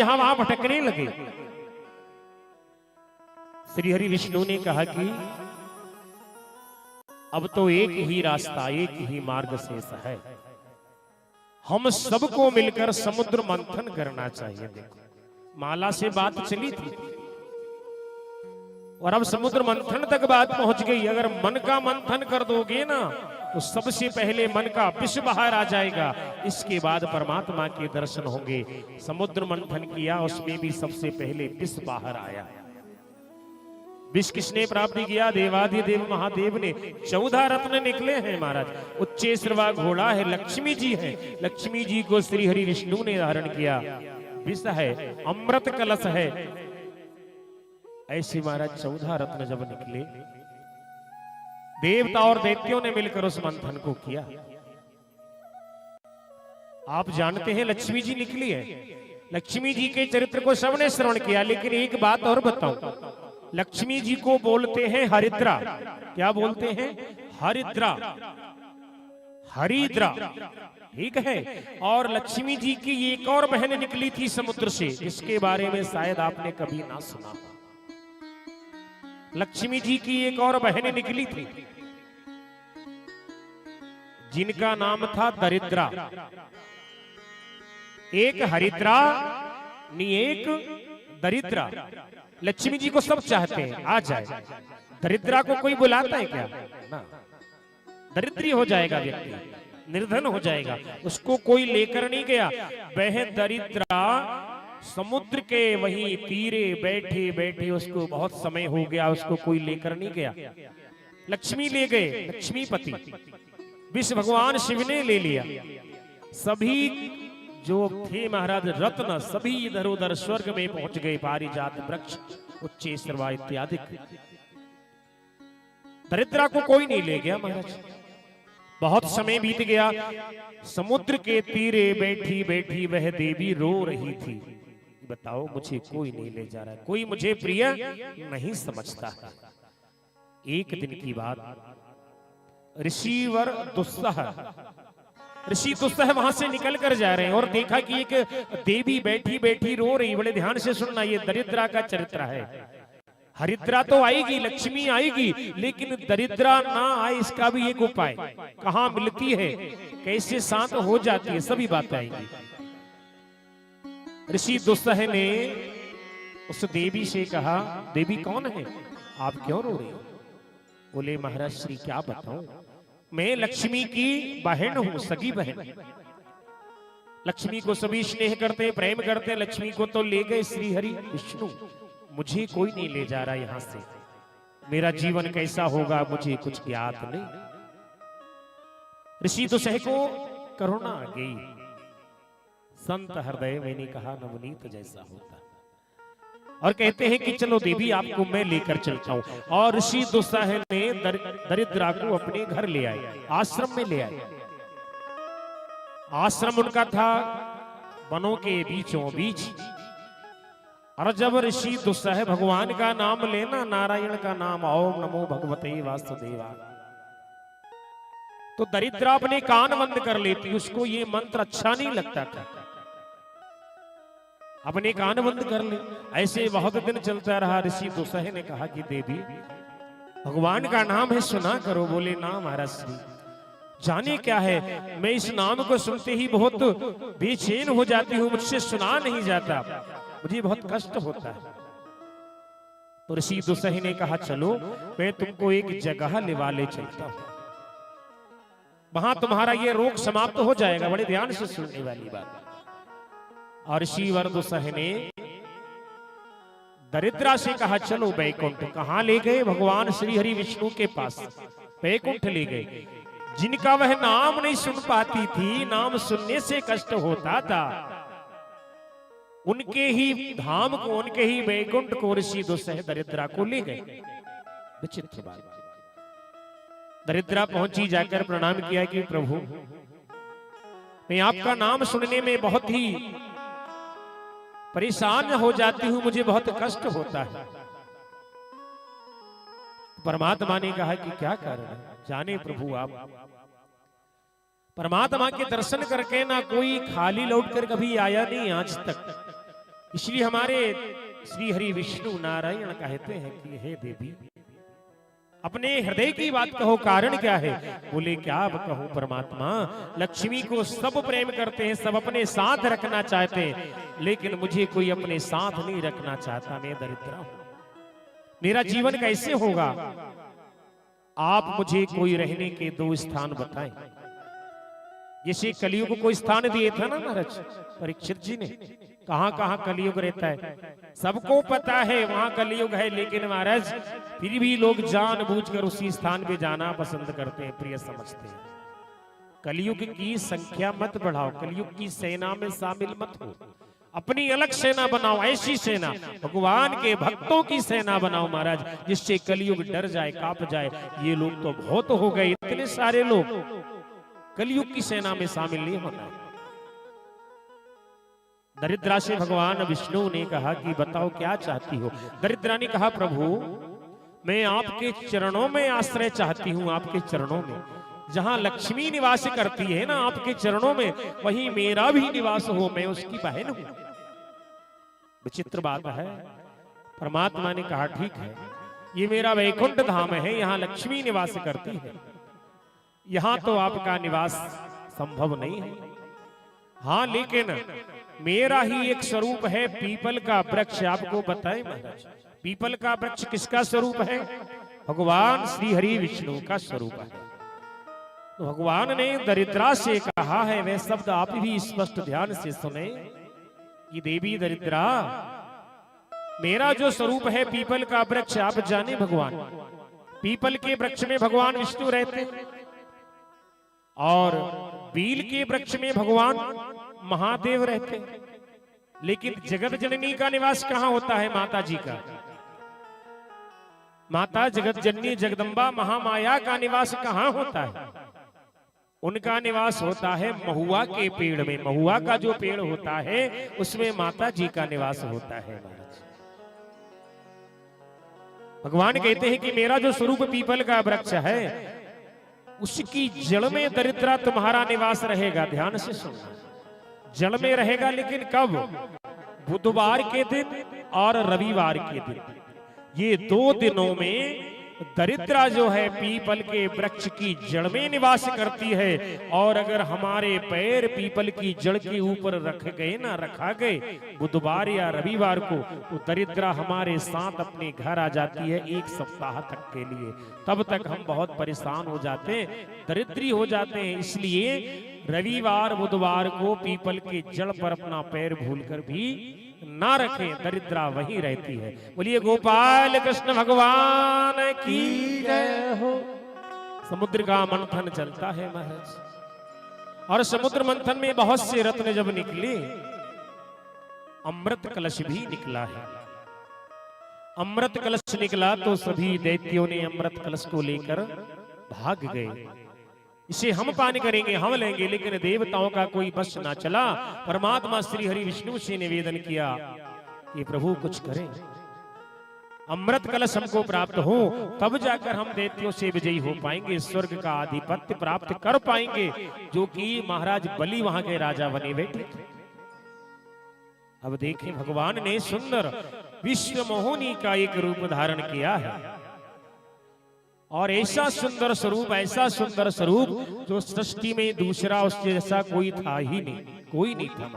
यहां वहां भटकने लगे। श्री हरि विष्णु ने कहा कि अब तो एक ही रास्ता, एक ही मार्ग शेष है, हम सबको मिलकर समुद्र मंथन करना चाहिए। देखो माला से बात चली थी और अब समुद्र मंथन तक बात पहुंच गई। अगर मन का मंथन कर दोगे ना तो सबसे पहले मन का विष बाहर आ जाएगा, इसके बाद परमात्मा के दर्शन होंगे। समुद्र मंथन किया, उसमें भी सबसे पहले विष बाहर आया। विष किसने प्राप्त किया? देवाधिदेव महादेव ने। 14 रत्न निकले हैं महाराज। उच्चेश्रवा घोड़ा है, लक्ष्मी जी है। लक्ष्मी जी को श्री हरि विष्णु ने धारण किया। विष है, अमृत कलश है। ऐसे महाराज 14 रत्न जब निकले, देवता और दैत्यों ने मिलकर उस मंथन को किया। आप जानते हैं लक्ष्मी जी निकली है। लक्ष्मी जी के चरित्र को सबने श्रवण किया, लेकिन एक बात और बताऊं, लक्ष्मी जी को बोलते हैं हरिद्रा। क्या बोलते हैं? हरिद्रा, हरिद्रा, ठीक है। और लक्ष्मी जी की एक और बहन निकली थी समुद्र से, जिसके बारे में शायद आपने कभी ना सुना। लक्ष्मी जी की एक और बहन निकली थी जिनका नाम था दरिद्रा। एक हरिद्रा एक दरिद्रा। लक्ष्मी जी को सब चाहते हैं आ जाए, दरिद्रा को कोई बुलाता है क्या? ना, दरिद्री हो जाएगा व्यक्ति, निर्धन हो जाएगा, उसको कोई लेकर नहीं गया। वह दरिद्रा समुद्र के वहीं तीरे बैठे बैठे, उसको बहुत समय हो गया, उसको कोई लेकर नहीं गया। लक्ष्मी ले गए, लक्ष्मीपति विष्णु भगवान शिव ने ले लिया। सभी जो थे महाराज रत्न, सभी इधर उधर स्वर्ग में पहुंच गए। पारिजात वृक्ष, उच्चेश्रवा इत्यादि। दरिद्रा को कोई नहीं ले गया महाराज। बहुत समय बीत गया। समुद्र के तीरे बैठी बैठी वह देवी रो रही थी। बताओ, मुझे कोई नहीं ले जा रहा है, कोई मुझे प्रिय नहीं समझता है। एक दिन की बात, ऋषिवर दुस्सह, ऋषि दुस्सह वहां से निकल कर जा रहे हैं और देखा कि एक देवी बैठी बैठी रो रही। बड़े ध्यान से सुनना, ये दरिद्रा का चरित्र है। हरिद्रा तो आएगी, लक्ष्मी आएगी, लेकिन दरिद्रा ना आए इसका भी एक उपाय। कहां मिलती है, कैसे शांत हो जाती है, सभी बातें आएंगी। ऋषि दुस्सह ने उस देवी से कहा, देवी कौन है, आप क्यों रो रही हो? बोले महाराज श्री क्या बताऊं, मैं लक्ष्मी की बहन हूं, सगी बहन। लक्ष्मी को सभी स्नेह करते, प्रेम करते। लक्ष्मी को तो ले गए श्री हरि विष्णु, मुझे कोई नहीं ले जा रहा यहां से। मेरा जीवन कैसा होगा मुझे कुछ ज्ञात नहीं। ऋषि दुस्सह को करुणा आ गई। संत हृदय मैंने कहा नवनीत जैसा होता, और कहते हैं कि चलो देवी आपको मैं लेकर चलता हूं। और ऋषि दुस्सह ने दरिद्रा को अपने घर ले आए, आश्रम में ले आए। आश्रम उनका था वनों के बीचों बीच। और जब ऋषि दुस्सह भगवान का नाम लेना, नारायण का नाम, ओम नमो भगवते वासुदेवा, तो दरिद्रा अपने कान बंद कर लेती। उसको ये मंत्र अच्छा नहीं लगता था, अपने कान बंद कर ले। ऐसे बहुत दिन चलता रहा। ऋषि दुस्सह ने कहा कि देवी भगवान का नाम है, सुना करो। बोले ना महाराज श्री, जाने क्या है, मैं इस नाम को सुनते ही बहुत बेचैन हो जाती हूँ, मुझसे सुना नहीं जाता, मुझे बहुत कष्ट होता है। तो ऋषि दुस्सह ने कहा चलो मैं तुमको एक जगह लिवा ले चलता हूं, वहां तुम्हारा ये रोग समाप्त हो जाएगा। बड़े ध्यान से सुनने वाली बात। और ऋषिवर दुस्सह ने दरिद्रा से कहा चलो वैकुंठ। कहां ले गए? भगवान श्री हरि विष्णु के पास वैकुंठ ले गए। जिनका वह नाम नहीं सुन पाती थी, नाम सुनने से कष्ट होता था, उनके ही धाम को, उनके ही वैकुंठ को ऋषि दुस्सह दरिद्रा को ले गए। विचित्र बात। दरिद्रा पहुंची, जाकर प्रणाम किया कि प्रभु मैं आपका नाम सुनने में बहुत ही परेशान हो जाती हूं, मुझे बहुत कष्ट होता है। परमात्मा ने कहा कि क्या कारण है? जाने प्रभु आप परमात्मा के दर्शन करके ना कोई खाली लौट कर कभी आया नहीं आज तक। इसलिए हमारे श्री हरि विष्णु नारायण कहते हैं कि हे देवी, अपने हृदय की बात कहो, कारण क्या है? बोले क्या अब कहूं परमात्मा, लक्ष्मी को सब प्रेम करते हैं, सब अपने साथ रखना चाहते हैं, लेकिन मुझे कोई अपने साथ नहीं रखना चाहता। मैं दरिद्र हूं, मेरा जीवन कैसे होगा? आप मुझे कोई रहने के 2 स्थान बताएं। जैसे कलियुग को कोई स्थान दिए था ना महाराज परीक्षित जी ने, कहां कहां कलियुग रहता है सबको पता है, वहां कलियुग है, लेकिन महाराज फिर भी लोग जानबूझकर उसी स्थान पे जाना पसंद करते हैं, प्रिय समझते हैं। कलियुग की संख्या मत बढ़ाओ, कलियुग की सेना में शामिल मत हो, अपनी अलग सेना बनाओ, ऐसी सेना भगवान के भक्तों की सेना बनाओ महाराज, जिससे कलियुग डर जाए, कांप जाए। ये लोग तो बहुत हो गए, इतने सारे लोग, कलियुग की सेना में शामिल नहीं होना। दरिद्रा से भगवान विष्णु ने कहा कि बताओ क्या चाहती हो? दरिद्रा ने कहा प्रभु, मैं आपके चरणों में आश्रय चाहती हूँ, आपके चरणों में जहां लक्ष्मी निवास करती है ना, आपके चरणों में वहीं मेरा भी निवास हो, मैं उसकी बहन हूं। विचित्र बात है, परमात्मा ने कहा ठीक है, ये मेरा वैकुंठ धाम है, यहाँ लक्ष्मी निवास करती है, यहाँ तो आपका निवास संभव नहीं है। हाँ, लेकिन मेरा ही एक स्वरूप है, पीपल का वृक्ष। आपको बताएं महाराज, पीपल का वृक्ष किसका स्वरूप है? भगवान श्री हरि विष्णु का स्वरूप है। तो भगवान ने दरिद्रा से कहा है, वे शब्द आप भी स्पष्ट ध्यान से सुने कि देवी दरिद्रा, मेरा जो स्वरूप है पीपल का वृक्ष, आप जाने भगवान पीपल के वृक्ष में भगवान विष्णु रहते हैं, और बील के वृक्ष में भगवान महादेव रहते हैं। लेकिन जगत जननी का निवास कहां होता है? माता जी का। माता जगत जननी जगदम्बा महामाया का निवास कहां होता है? उनका निवास होता है महुआ के पेड़ में। महुआ का जो पेड़ होता है उसमें माता जी का निवास होता है महाराज। भगवान कहते हैं कि मेरा जो स्वरूप पीपल का वृक्ष है, उसकी जड़ में दरिद्रा तुम्हारा निवास रहेगा। ध्यान से सुनना, जड़ में रहेगा, लेकिन कब? बुधवार के दिन और रविवार के दिन, ये 2 दिनों में दरिद्रा जो है पीपल के वृक्ष की जड़ में निवास करती है। और अगर हमारे पैर पीपल की जड़ के ऊपर रखा गए बुधवार या रविवार को, तो दरिद्रा हमारे साथ अपने घर आ जाती है 1 सप्ताह तक के लिए। तब तक हम बहुत परेशान हो जाते हैं, दरिद्री हो जाते हैं। इसलिए रविवार बुधवार को पीपल के जड़ पर अपना पैर भूलकर भी ना रखें, दरिद्रा वहीं रहती है। बोलिए गोपाल कृष्ण भगवान की जय हो। समुद्र का मंथन चलता है महाराज, और समुद्र मंथन में बहुत से रत्न जब निकले, अमृत कलश भी निकला है। अमृत कलश निकला तो सभी दैत्यों ने अमृत कलश को लेकर भाग गए। इसे हम पान करेंगे, हम लेंगे, लेकिन देवताओं का कोई बस ना चला। परमात्मा श्री हरि विष्णु से निवेदन किया कि प्रभु कुछ करें, अमृत कलश हमको प्राप्त हो, तब जाकर हम दैत्यों से विजयी हो पाएंगे, स्वर्ग का आधिपत्य प्राप्त कर पाएंगे, जो कि महाराज बलि वहां के राजा बने बैठे थे। अब देखें, भगवान ने सुंदर विश्व मोहिनी का एक रूप धारण किया है, और ऐसा सुंदर स्वरूप जो सृष्टि में दूसरा उसके जैसा कोई था ही नहीं, कोई नहीं था।